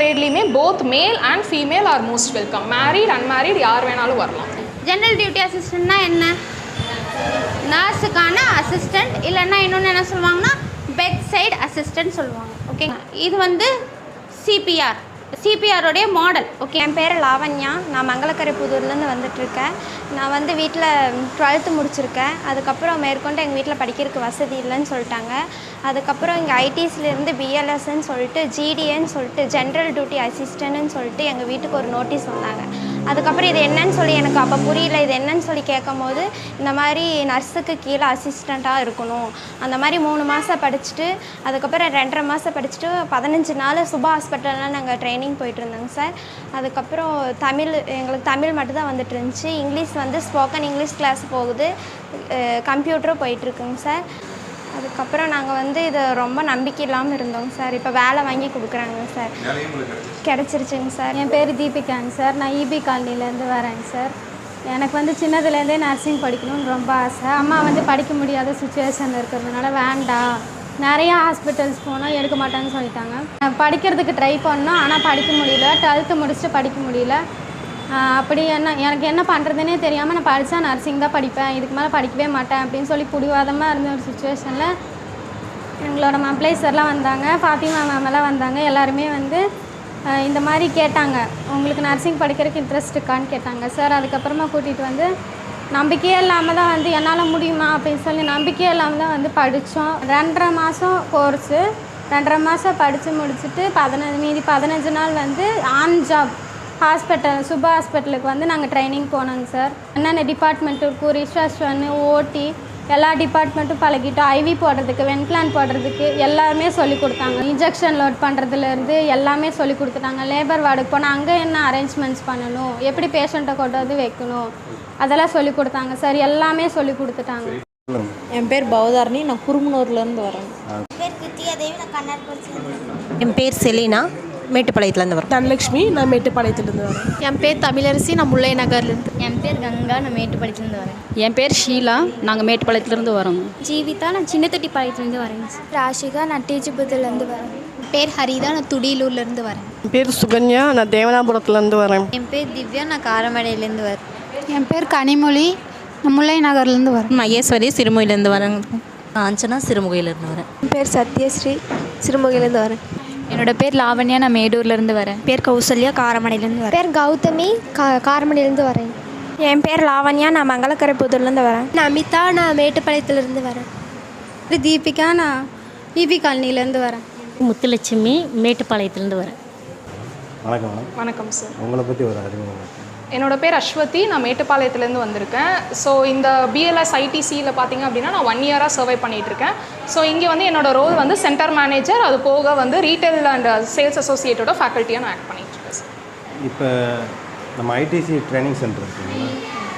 ட்ரேட்லேயுமே both male and female are most welcome. Married unmarried யார் வேணாலும் வரலாம். ஜென்ரல் டியூட்டி அசிஸ்டன்ட்னா என்ன? நர்ஸுக்கான அசிஸ்டண்ட், இல்லைன்னா இன்னொன்று என்ன சொல்லுவாங்கன்னா பெட் சைடு அசிஸ்டன்ட் சொல்லுவாங்க. ஓகேங்க. இது வந்து சிபிஆரோடைய மாடல். ஓகே. என் பேர் லாவண்யா. நான் மங்களக்கரை புதூர்லேருந்து வந்துட்டுருக்கேன். நான் வந்து வீட்டில் 12th முடிச்சிருக்கேன். அதுக்கப்புறம் மேற்கொண்டு எங்கள் வீட்டில் படிக்கிறதுக்கு வசதி இல்லைன்னு சொல்லிட்டாங்க. அதுக்கப்புறம் இங்கே ஐடிசிலேருந்து பிஎல்எஸ்ன்னு சொல்லிட்டு ஜிடிஏன்னு சொல்லிட்டு ஜென்ரல் டியூட்டி அசிஸ்டன்ட்னு சொல்லிட்டு எங்கள் வீட்டுக்கு ஒரு நோட்டீஸ் வந்தாங்க. அதுக்கப்புறம் இது என்னன்னு சொல்லி எனக்கு அப்போ புரியல. இது என்னன்னு சொல்லி கேட்கும் போது இந்த மாதிரி நர்ஸுக்கு கீழே அசிஸ்டண்ட்டாக இருக்கணும், அந்த மாதிரி 3 மாதம் படிச்சுட்டு அதுக்கப்புறம் 2.5 மாதம் படிச்சுட்டு 15 நாள் சுபா ஹாஸ்பிட்டலில் நாங்கள் ட்ரைனிங் போயிட்டு இருந்தோங்க சார். அதுக்கப்புறம் எங்களுக்கு தமிழ் மட்டும்தான் வந்துட்டு இருந்துச்சு. இங்கிலீஷ் வந்து ஸ்போக்கன் இங்கிலீஷ் கிளாஸ் போகுது, கம்ப்யூட்டரும் போயிட்டுருக்குங்க சார். அதுக்கப்புறம் நாங்கள் வந்து இது ரொம்ப நம்பிக்கை இல்லாமல் இருந்தோங்க சார். இப்போ வேலை வாங்கி கொடுக்குறாங்க சார். கிடச்சிருச்சுங்க சார். என் பேர் தீபிகாங்க சார். நான் இபி காலனிலேருந்து வரேங்க சார். எனக்கு வந்து சின்னதுலேருந்தே நர்சிங் படிக்கணும்னு ரொம்ப ஆசை. அம்மா வந்து படிக்க முடியாத சுச்சுவேஷனில் இருக்கிறதுனால வேண்டாம், நிறையா ஹாஸ்பிட்டல்ஸ் போனால் எடுக்க மாட்டாங்கன்னு சொல்லிட்டாங்க. படிக்கிறதுக்கு ட்ரை பண்ணோம், ஆனால் படிக்க முடியல. 12th முடிச்சுட்டு படிக்க முடியல. அப்படி எனக்கு என்ன பண்ணுறதுனே தெரியாமல் நான் படித்தா நர்சிங் தான் படிப்பேன், இதுக்கு மேலே படிக்கவே மாட்டேன் அப்படின்னு சொல்லி பிடிவாதமாக இருந்த ஒரு சுச்சுவேஷனில் எங்களோட மப்ளைசர்லாம் வந்தாங்க, ஃபாத்திமா மேமெல்லாம் வந்தாங்க. எல்லாருமே வந்து இந்த மாதிரி கேட்டாங்க, உங்களுக்கு நர்சிங் படிக்கிறதுக்கு இன்ட்ரெஸ்ட் இருக்கான்னு கேட்டாங்க சார். அதுக்கப்புறமா கூட்டிகிட்டு வந்து நம்பிக்கையே இல்லாமல் தான் வந்து என்னால் முடியுமா அப்படின்னு சொல்லி நம்பிக்கையே இல்லாமல் தான் வந்து படித்தோம். 2.5 மாதம் கோர்ஸு, 2.5 மாதம் படித்து முடிச்சுட்டு 15 நாள் வந்து ஆன் ஜாப் ஹாஸ்பிட்டல் சுபா ஹாஸ்பிட்டலுக்கு வந்து நாங்கள் ட்ரைனிங் போனோங்க சார். என்னென்ன டிபார்ட்மெண்ட் இருக்கும், ரிசர்ஷன், ஓடி எல்லா டிபார்ட்மெண்ட்டும் பழகிட்டோம். ஐவி போடுறதுக்கு, வென்பிளான் போடுறதுக்கு எல்லாமே சொல்லி கொடுத்தாங்க. இன்ஜெக்ஷன் லோட் பண்ணுறதுலேருந்து எல்லாமே சொல்லி கொடுத்துட்டாங்க. லேபர் வார்டுக்கு போனால் அங்கே என்ன அரேஞ்ச்மெண்ட்ஸ் பண்ணணும், எப்படி பேஷண்ட்டை கொண்டு வந்து வைக்கணும், அதெல்லாம் சொல்லி கொடுத்தாங்க சார். எல்லாமே சொல்லி கொடுத்துட்டாங்க. என் பேர் பவதாரணி. நான் குருமனூர்லேருந்து வரேன். என் பேர் செலினா, மேட்டுப்பாளையத்துலேருந்து வரேன். தனலட்சுமி, நான் மேட்டுப்பாளையத்துலேருந்து வரேன். என் பேர் தமிழரசி, நான் முல்லை நகர்லேருந்து. என் பேர் கங்கா, நான் மேட்டுப்பாளையத்துலேருந்து வரேன். என் பேர் ஷீலா, நாங்கள் மேட்டுப்பாளையத்துலேருந்து வரோம். ஜீவிதா, நான் சின்னத்தொட்டிப்பாளையத்துலேருந்து வரேன். ராஷிகா, நான் டீச்சிபுரத்துலேருந்து வரேன். என் பேர் ஹரிதா, நான் துடியலூர்லேருந்து வரேன். என் பேர் சுகன்யா, நான் தேவனாபுரத்துலேருந்து வரேன். என் பேர் திவ்யா, நான் காரமடையிலேருந்து வரேன். என் பேர் கனிமொழி, நான் முல்லை நகர்லேருந்து வரேன். மகேஸ்வரி, சிறுமுகையிலேருந்து வரேன். காஞ்சனா, சிறுமுகையிலேருந்து வரேன். என் பேர் சத்யஸ்ரீ, சிறுமுகையிலேருந்து வரேன். என்னோட பேர் லாவண்யா, நான் மேடூர்லேருந்து வரேன். பேர் கௌசல்யா, காரமடையிலேருந்து வரேன். பேர் கௌதமி, காரமடையிலேருந்து வரேன். என் பேர் லாவண்யா, நான் மங்களக்கரை புதூர்லேருந்து வரேன். நான் அமிதா, நான் மேட்டுப்பாளையத்துலேருந்து வரேன். தீபிகா, நான் இபி காலனிலேருந்து வரேன். முத்துலட்சுமி, மேட்டுப்பாளையத்துலேருந்து வரேன். வணக்கம். வணக்கம் சார். உங்களை பற்றி ஒரு அறிமுகம். என்னோட பேர் அஸ்வதி, நான் மேட்டுப்பாளையத்துலேருந்து வந்திருக்கேன். ஸோ இந்த பிஎல்எஸ் ஐடிசியில் பார்த்தீங்க அப்படின்னா நான் 1 இயராக சர்வை பண்ணிகிட்ருக்கேன். ஸோ இங்கே வந்து என்னோடய ரோல் வந்து சென்டர் மேனேஜர், அது போக வந்து ரீட்டைல் அண்ட் சேல்ஸ் அசோசியேட்டோட ஃபேக்கல்ட்டியாக நான் ஆக்ட் பண்ணிகிட்ருக்கேன் சார். இப்போ நம்ம ஐடிசி ட்ரைனிங் சென்டர் இருக்குங்களா,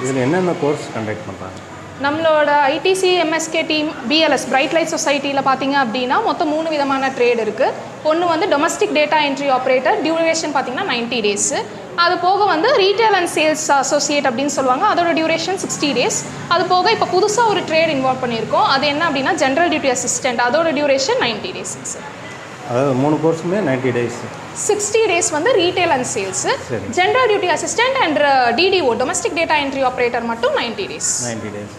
இதில் என்னென்ன கோர்ஸ் கண்டக்ட் பண்ணுறாங்க? நம்மளோட ITC MSK team BLS bright light சொசைட்டியில் பார்த்தீங்க அப்படின்னா மொத்தம் 3 விதமான ட்ரேட் இருக்குது. ஒன்று வந்து domestic data entry operator, duration பார்த்தீங்கன்னா 90 டேஸு. அது போக வந்து ரீட்டைல் அண்ட் சேல்ஸ் அசோசியேட் அப்படின்னு சொல்லுவாங்க, அதோட டியூரேஷன் 60 டேஸ். அது போக இப்போ புதுசாக ஒரு ட்ரேட் இன்வால்வ் பண்ணியிருக்கோம், அது என்ன அப்படின்னா ஜென்ரல் டியூட்டி அசிஸ்டன்ட், அதோட டியூரேஷன் 90 டேஸ் சார். அதாவது 3 கோர்ஸுமே 90 டேஸ். 60 டேஸ் வந்து retail and sales, general duty assistant and TDO domestic data entry operator மட்டும் 90 டேஸ். 90 டேஸ்.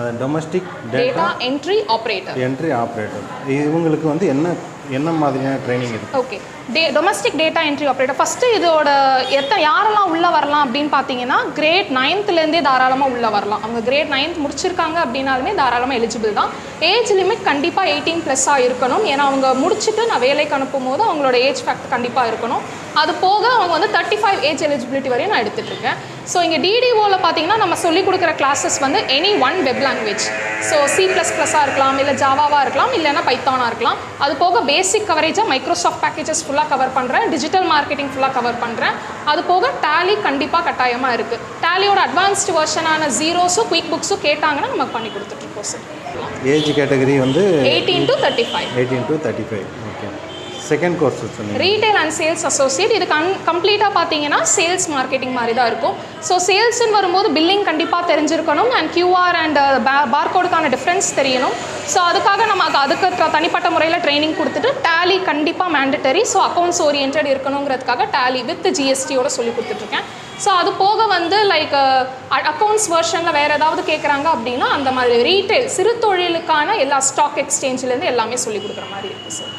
அது டொமஸ்டிக் டேட்டா என்ட்ரி ஆப்ரேட்டர். இவங்களுக்கு வந்து என்ன மாதிரியான ட்ரைனிங் இருக்குது? Okay, domestic data entry operator first இதோட யாரெல்லாம் உள்ளே வரலாம் அப்படின்னு பார்த்தீங்கன்னா கிரேட் 9லேருந்தே தாராளமாக உள்ளே வரலாம். அவங்க கிரேட் 9th முடிச்சிருக்காங்க அப்படின்னாலுமே தாராளமாக எலிஜிபிள் தான். ஏஜ் லிமிட் கண்டிப்பாக 18+ இருக்கணும். ஏன்னா அவங்க முடிச்சுட்டு நான் வேலைக்கு அனுப்பும் போது அவங்களோட ஏஜ் ஃபேக்ட் கண்டிப்பாக இருக்கணும். அது போக அவங்க வந்து 35 ஏஜ் எலிஜிபிலிட்டி வரையும் நான் எடுத்துகிட்ருக்கேன். ஸோ இங்கே டிடிஓவில் பார்த்தீங்கன்னா நம்ம சொல்லிக் கொடுக்குற கிளாஸஸ் வந்து any one web language, so C++ஆக இருக்கலாம், இல்லை ஜாவாவாக இருக்கலாம், இல்லைன்னா பைத்தானாக இருக்கலாம். அது போக பேசிக் கவரேஜாக மைக்ரோசாஃப்ட் பேக்கேஜஸ் ஃபுல்லாக கவர் பண்ணுறேன், டிஜிட்டல் மார்க்கெட்டிங் ஃபுல்லாக கவர் பண்ணுறேன். அது போக டேலி கண்டிப்பாக கட்டாயமாக இருக்குது. டேலியோட அட்வான்ஸ்டு வெர்ஷனான ஜீரோஸும் குயிக் புக்ஸும் கேட்டாங்கன்னா நம்ம பண்ணி கொடுத்துட்ருக்கோம் சார். ஏஜ் கேட்டகரி வந்து 18 to 35. 18 to 35. Okay. Second course சொன்னீங்க ரீட்டைல் அண்ட் சேல்ஸ் அசோசியேட். இது கம்ப்ளீட்டாக பார்த்தீங்கன்னா சேல்ஸ் மார்க்கெட்டிங் மாதிரி தான் இருக்கும். ஸோ சேல்ஸ்ன்னு வரும்போது பில்லிங் கண்டிப்பாக தெரிஞ்சிருக்கணும் அண்ட் QR அண்ட் பார்கோடுக்கான டிஃப்ரென்ஸ் தெரியணும். ஸோ அதுக்காக நம்ம அதுக்கு தனிப்பட்ட முறையில் ட்ரைனிங் கொடுத்துட்டு டேலி கண்டிப்பாக மேண்டட்டரி. ஸோ அக்கௌண்ட்ஸ் ஓரியன்ட் இருக்கணுங்கிறதுக்காக டேலி வித் GSTயோட சொல்லி கொடுத்துட்ருக்கேன். ஸோ அது போக வந்து லைக் அக்கௌண்ட்ஸ் வெர்ஷனில் வேறு ஏதாவது கேட்குறாங்க அப்படின்னா அந்த மாதிரி ரீட்டைல் சிறு தொழிலுக்கான எல்லா ஸ்டாக் எக்ஸ்சேஞ்சிலேருந்து எல்லாமே சொல்லி கொடுக்குற மாதிரி இருக்குது சார்.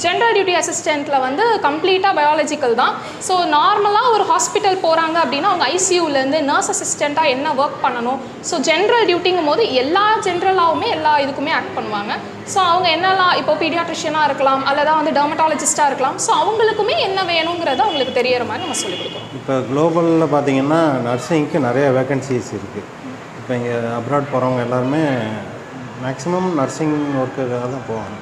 ஜென்ரல் டியூட்டி அசிஸ்டண்ட்டில் வந்து கம்ப்ளீட்டாக பயாலஜிக்கல் தான். ஸோ நார்மலாக ஒரு ஹாஸ்பிட்டல் போகிறாங்க அப்படின்னா அவங்க ICUலேருந்து நர்ஸ் அசிஸ்டண்ட்டாக என்ன ஒர்க் பண்ணணும். ஸோ ஜென்ரல் டியூட்டிங்கும் போது எல்லா ஜென்ரலாகவுமே எல்லா இதுக்குமே ஆக்ட் பண்ணுவாங்க. ஸோ அவங்க என்னெல்லாம் இப்போ பீடியாட்ரிஷியனாக இருக்கலாம் அல்லது வந்து டெர்மட்டாலஜிஸ்ட்டாக இருக்கலாம். ஸோ அவங்களுக்குமே என்ன வேணுங்கிறத அவங்களுக்கு தெரியற மாதிரி நம்ம சொல்லிக் கொடுக்குறோம். இப்போ குளோபலில் பார்த்தீங்கன்னா நர்சிங்க்கு நிறைய வேகன்சிஸ் இருக்குது. இப்போ இங்கே அப்ராட் போகிறவங்க எல்லாருமே மேக்ஸிமம் நர்சிங் ஒர்க்குக்காக தான் போவாங்க.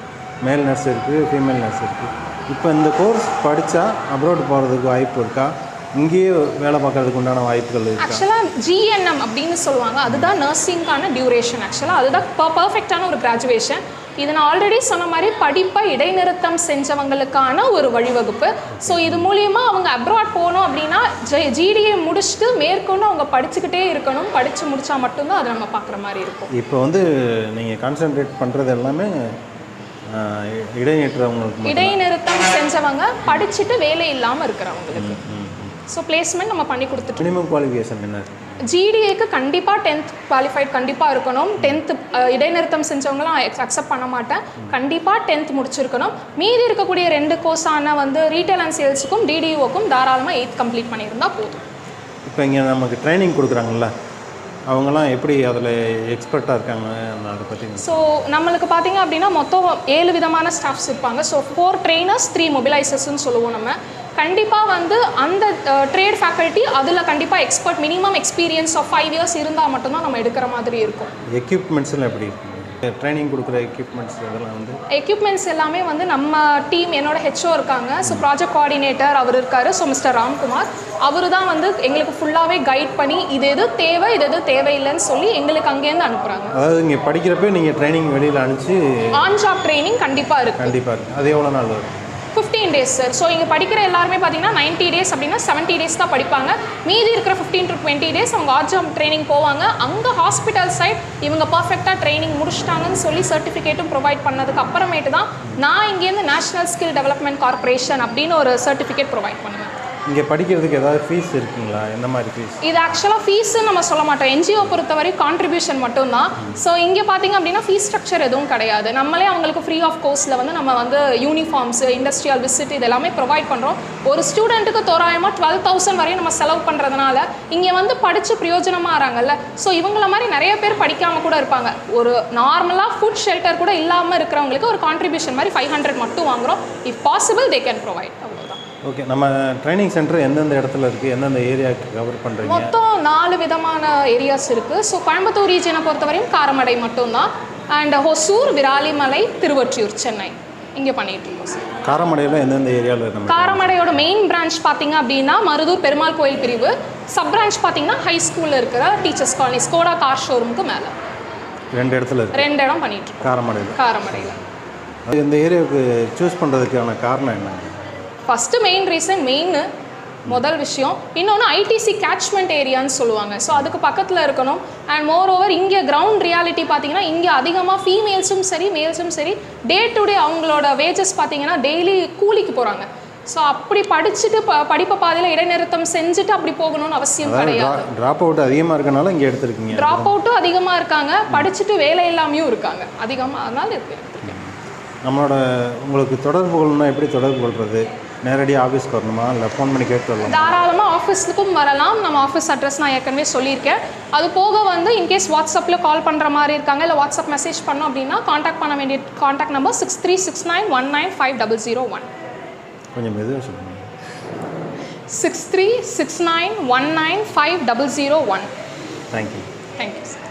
மேல் நர்ஸ் இருக்குது, ஃபீமேல் நர்ஸ் இருக்குது. இப்போ இந்த கோர்ஸ் படித்தா அப்ராட் போகிறதுக்கு வாய்ப்பு இருக்கா? இங்கேயே வேலை பார்க்கறதுக்கு உண்டான வாய்ப்புகள் இருக்குது? ஆக்சுவலாக GNM அப்படின்னு சொல்லுவாங்க. அதுதான் நர்சிங்கான டியூரேஷன். ஆக்சுவலாக அதுதான் பர்ஃபெக்டான ஒரு கிராஜுவேஷன். இது நான் ஆல்ரெடி சொன்ன மாதிரி படிப்பை இடைநிறுத்தம் செஞ்சவங்களுக்கான ஒரு வழிவகுப்பு. ஸோ இது மூலியமாக அவங்க அப்ராட் போகணும் அப்படின்னா GDA முடிச்சுட்டு மேற்கொண்டு அவங்க படிச்சுக்கிட்டே இருக்கணும். படித்து முடித்தா மட்டும்தான் அதை நம்ம பார்க்குற மாதிரி இருக்கும். இப்போ வந்து நீங்கள் கான்சென்ட்ரேட் பண்ணுறது எல்லாமே இடைநிறுத்தம் செஞ்சவங்க படிச்சுட்டு வேலை இல்லாமல் இருக்கிறவங்களுக்கு. ஸோ பிளேஸ்மெண்ட் நம்ம பண்ணி கொடுத்துட்டு. மினிமம் குவாலிஃபிகேஷன் என்ன? GDAக்கு கண்டிப்பாக 10th குவாலிஃபைட் கண்டிப்பாக இருக்கணும். 10th இடைநிறுத்தம் செஞ்சவங்களாம் அக்செப்ட் பண்ண மாட்டேன். கண்டிப்பாக 10th முடிச்சிருக்கணும். மீதி இருக்கக்கூடிய 2 கோர்ஸான வந்து ரீட்டைல் அண்ட் சேல்ஸுக்கும் DDOக்கும் தாராளமாக 8th கம்ப்ளீட் பண்ணியிருந்தால் போதும். இப்போ இங்கே நமக்கு ட்ரைனிங் கொடுக்குறாங்கல்ல, அவங்களாம் எப்படி அதில் எக்ஸ்பர்ட்டாக இருக்காங்க அதை பற்றி? ஸோ நம்மளுக்கு பார்த்தீங்க அப்படின்னா மொத்தம் 7 விதமான ஸ்டாஃப்ஸ் இருப்பாங்க. ஸோ 4 ட்ரெயினர்ஸ் 3 மொபிலைசர்ஸ்ன்னு சொல்லுவோம் நம்ம. கண்டிப்பாக வந்து அந்த ட்ரேட் ஃபேக்கல்ட்டி அதில் கண்டிப்பாக expert minimum experience of 5 years இருந்தால் மட்டும்தான் நம்ம எடுக்கிற மாதிரி இருக்கும். எக்யூப்மெண்ட்ஸ்லாம் எப்படி இருக்கும்? ட்ரைனிங் கொடுக்குற எக்யூப்மெண்ட்ஸ் இதெல்லாம் வந்து எக்யூப்மெண்ட்ஸ் எல்லாமே வந்து நம்ம டீம் என்னோட HO இருக்காங்க. ஸோ ப்ராஜெக்ட் கோஆர்டினேட்டர் அவர் இருக்கார். ஸோ மிஸ்டர் ராம்குமார் அவர் தான் வந்து எங்களுக்கு ஃபுல்லாகவே கைட் பண்ணி இது எது தேவை இது எது தேவையில்லைன்னு சொல்லி எங்களுக்கு அங்கேருந்து அனுப்புகிறாங்க. அதாவது இங்கே படிக்கிறப்ப நீங்கள் ட்ரைனிங் வெளியில் அனுப்பிச்சு ஆன் ஜாப் ட்ரைனிங் கண்டிப்பாக இருக்குது. கண்டிப்பாக இருக்குது. அது எவ்வளோ நாள் வரும்? 15 days சார். ஸோ இங்கே படிக்கிற எல்லாருமே பார்த்தீங்கன்னா 90 days அப்படின்னா 70 days தான் படிப்பாங்க. மீதி இருக்கிற 15 to 20 days அவங்க ஆன் ஜாப் ட்ரைனிங் போவாங்க. அங்கே ஹாஸ்பிட்டல் சைட் இவங்க பர்ஃபெக்டாக ட்ரைனிங் முடிச்சிட்டாங்கன்னு சொல்லி சர்டிஃபிகேட்டும் ப்ரொவைட் பண்ணதுக்கு அப்புறமேட்டு தான் நான் இங்கேருந்து நேஷனல் ஸ்கில் டெவலப்மெண்ட் கார்பரேஷன் அப்படின்னு ஒரு சர்டிஃபிகேட் ப்ரொவைட் பண்ணுவேன். இங்கே படிக்கிறதுக்கு ஏதாவது ஃபீஸ் இருக்குங்களா? என்ன மாதிரி ஃபீஸ்? இது ஆக்சுவலாக ஃபீஸ்ன்னு நம்ம சொல்ல மாட்டோம். NGO பொறுத்தவரை கான்ட்ரிபியூஷன் மட்டும்தான். ஸோ இங்கே பார்த்தீங்க அப்படின்னா ஃபீஸ் ஸ்ட்ரக்சர் எதுவும் கிடையாது. நம்மளே அவங்களுக்கு ஃப்ரீ ஆஃப் கோர்ஸில் வந்து நம்ம வந்து யூனிஃபார்ம்ஸ், இண்டஸ்ட்ரியல் விசிட் இது எல்லாமே ப்ரொவைட் பண்ணுறோம். ஒரு ஸ்டூடெண்ட்டுக்கு தோராயமாக 12,000 வரையும் நம்ம செலவு பண்ணுறதுனால இங்கே வந்து படித்து பிரயோஜனமாக ஆகிறாங்கல்ல. ஸோ இவங்கள மாதிரி நிறைய பேர் படிக்காமல் கூட இருப்பாங்க. ஒரு நார்மலாக ஃபுட் ஷெல்டர் கூட இல்லாமல் இருக்கிறவங்களுக்கு ஒரு கான்ட்ரிபியூஷன் மாதிரி 500 மட்டும் வாங்குகிறோம். If possible they can provide. அவ்வளோதான். ஓகே. நம்ம ட்ரைனிங் சென்டர் எந்தெந்த இடத்துல இருக்குது, எந்தெந்த ஏரியாவுக்கு கவர் பண்ணுறீங்க? மொத்தம் 4 விதமான ஏரியாஸ் இருக்குது. ஸோ கோயம்புத்தூர் ரீஜனை பொறுத்தவரையும் காரமடை மட்டும்தான். அண்ட் ஹொசூர், விராலிமலை, திருவொற்றியூர், சென்னை இங்கே பண்ணிகிட்டு இருக்கோம் சார். காரமடையில் எந்தெந்த ஏரியாவில் நம்ம? காரமடையோட மெயின் பிரான்ச் பார்த்தீங்க அப்படின்னா மருதூர் பெருமாள் கோயில் பிரிவு. சப் பிரான்ச் பார்த்தீங்கன்னா ஹை ஸ்கூலில் இருக்கிற டீச்சர்ஸ் காலனி ஸ்கோடா கார் ஷோரூமுக்கு மேலே 2 இடத்துல இருக்குது. 2 இடம் பண்ணிட்டு இருக்கோம் காரமடையில். இந்த ஏரியாவுக்கு சூஸ் பண்ணுறதுக்கான காரணம் என்ன? ஃபஸ்ட்டு மெயின் முதல் விஷயம். இன்னொன்று ITC கேட்ச்மெண்ட் ஏரியான்னு சொல்லுவாங்க. ஸோ அதுக்கு பக்கத்தில் இருக்கணும். அண்ட் மோர் ஓவர் இங்கே கிரவுண்ட் ரியாலிட்டி பார்த்தீங்கன்னா இங்கே அதிகமாக ஃபீமேல்ஸும் சரி மேல்ஸும் சரி டே டு டே அவங்களோட வேஜஸ் பார்த்தீங்கன்னா டெய்லி கூலிக்கு போகிறாங்க. ஸோ அப்படி படிச்சுட்டு படிப்பை பாதையில் இடைநிறுத்தம் செஞ்சுட்டு அப்படி போகணும்னு அவசியம் கிடையாது. ட்ராப் அவுட் அதிகமாக இருக்கனால இங்கே எடுத்துருக்கீங்க. ட்ராப் அவுட்டும் அதிகமாக இருக்காங்க, படிச்சுட்டு வேலை இல்லாமையும் இருக்காங்க அதிகமாக. அதனால எடுத்துருக்கேன். நம்மளோட உங்களுக்கு தொடர்பு கொள்ளணும்னா எப்படி தொடர்பு கொள்வது? நேரடியாக ஆஃபீஸ்க்கு வரணுமா இல்லை ஃபோன் பண்ணி கேட்டு வரலாம்? தாராளமாக ஆஃபீஸுக்கும் வரலாம். நம்ம ஆஃபீஸ் அட்ரஸ் நான் ஏற்கனவே சொல்லியிருக்கேன். அது போக வந்து இன்கேஸ் வாட்ஸ்அப்பில் கால் பண்ணுற மாதிரி இருக்காங்க இல்லை வாட்ஸ்அப் மெசேஜ் பண்ணோம் அப்படின்னா காண்டாக்ட் பண்ண வேண்டிய காண்டாக்ட் நம்பர் 6369195001. கொஞ்சம் மெதுவாக சொல்லுங்கள். 6369195001. தேங்க்யூ. Thank you sir.